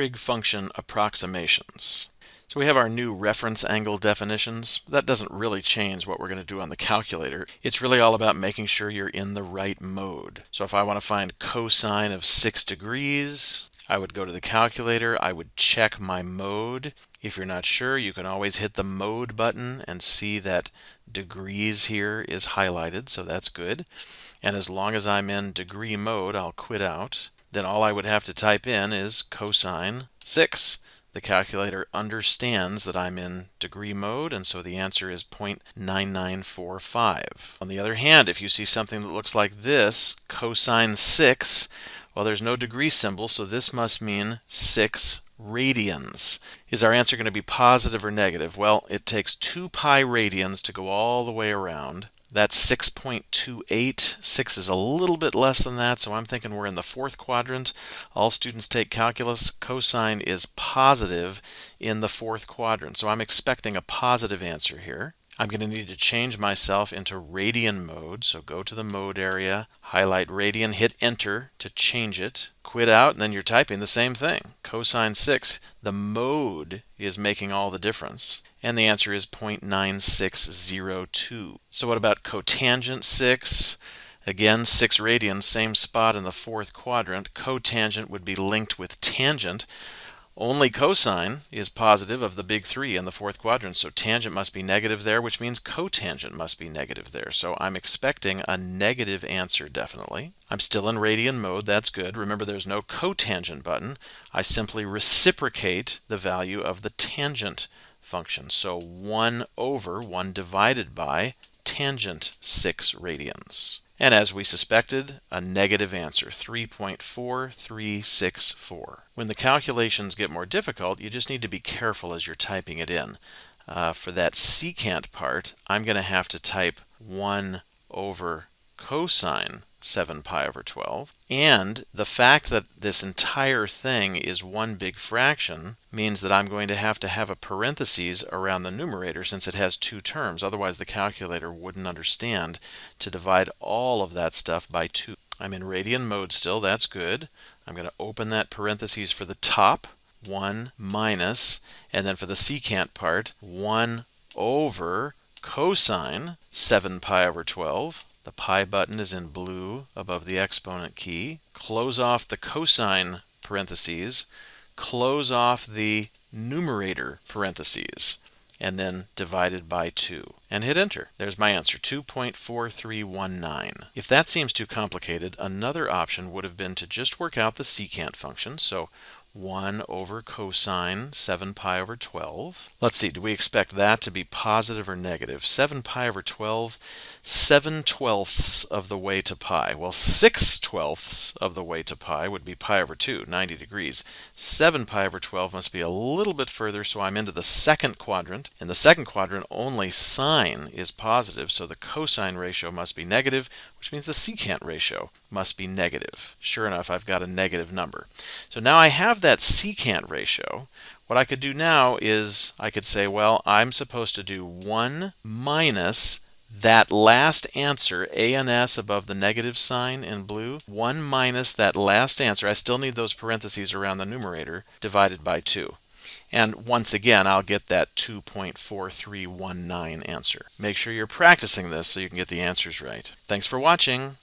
trig function approximations. So we have our new reference angle definitions. That doesn't really change what we're going to do on the calculator. It's really all about making sure you're in the right mode. So if I want to find cosine of 6 degrees, I would go to the calculator, I would check my mode. If you're not sure, you can always hit the mode button and see that degrees here is highlighted, so that's good. And as long as I'm in degree mode, I'll quit out. Then all I would have to type in is cosine 6. The calculator understands that I'm in degree mode, and so the answer is 0.9945. On the other hand, if you see something that looks like this, cosine 6, well, there's no degree symbol, so this must mean 6 radians. Is our answer going to be positive or negative? Well, it takes 2 pi radians to go all the way around. That's 6.28. 6 is a little bit less than that, so I'm thinking we're in the 4th quadrant. All students take calculus. Cosine is positive in the 4th quadrant, so I'm expecting a positive answer here. I'm going to need to change myself into radian mode, so go to the mode area, highlight radian, hit enter to change it, quit out, and then you're typing the same thing. Cosine 6, the mode is making all the difference, and the answer is 0.9602. So what about cotangent 6? Again, 6 radians, same spot in the 4th quadrant. Cotangent would be linked with tangent. Only cosine is positive of the big 3 in the 4th quadrant, so tangent must be negative there, which means cotangent must be negative there. So I'm expecting a negative answer, definitely. I'm still in radian mode, that's good. Remember, there's no cotangent button. I simply reciprocate the value of the tangent function. So 1 divided by tangent 6 radians. And as we suspected, a negative answer, 3.4364. When the calculations get more difficult, you just need to be careful as you're typing it in. For that secant part, I'm going to have to type 1 over cosine 7 pi over 12. And the fact that this entire thing is one big fraction means that I'm going to have a parentheses around the numerator since it has 2 terms. Otherwise, the calculator wouldn't understand to divide all of that stuff by 2. I'm in radian mode still. That's good. I'm going to open that parentheses for the top, 1 minus, and then for the secant part, 1 over cosine 7 pi over 12. The pi button is in blue above the exponent key. Close off the cosine parentheses, close off the numerator parentheses, and then divided by 2. And hit enter. There's my answer, 2.4319. If that seems too complicated, another option would have been to just work out the secant function. So 1 over cosine 7 pi over 12. Let's see, do we expect that to be positive or negative? 7 pi over 12, 7/12 of the way to pi. Well, 6/12 of the way to pi would be pi over 2, 90 degrees. 7 pi over 12 must be a little bit further, so I'm into the 2nd quadrant. In the 2nd quadrant, only sine is positive, so the cosine ratio must be negative, which means the secant ratio must be negative. Sure enough, I've got a negative number. So now I have that secant ratio. What I could do now is I could say, well, I'm supposed to do 1 minus that last answer, a and s above the negative sign in blue, 1 minus that last answer, I still need those parentheses around the numerator, divided by 2. And once again, I'll get that 2.4319 answer. Make sure you're practicing this so you can get the answers right. Thanks for watching.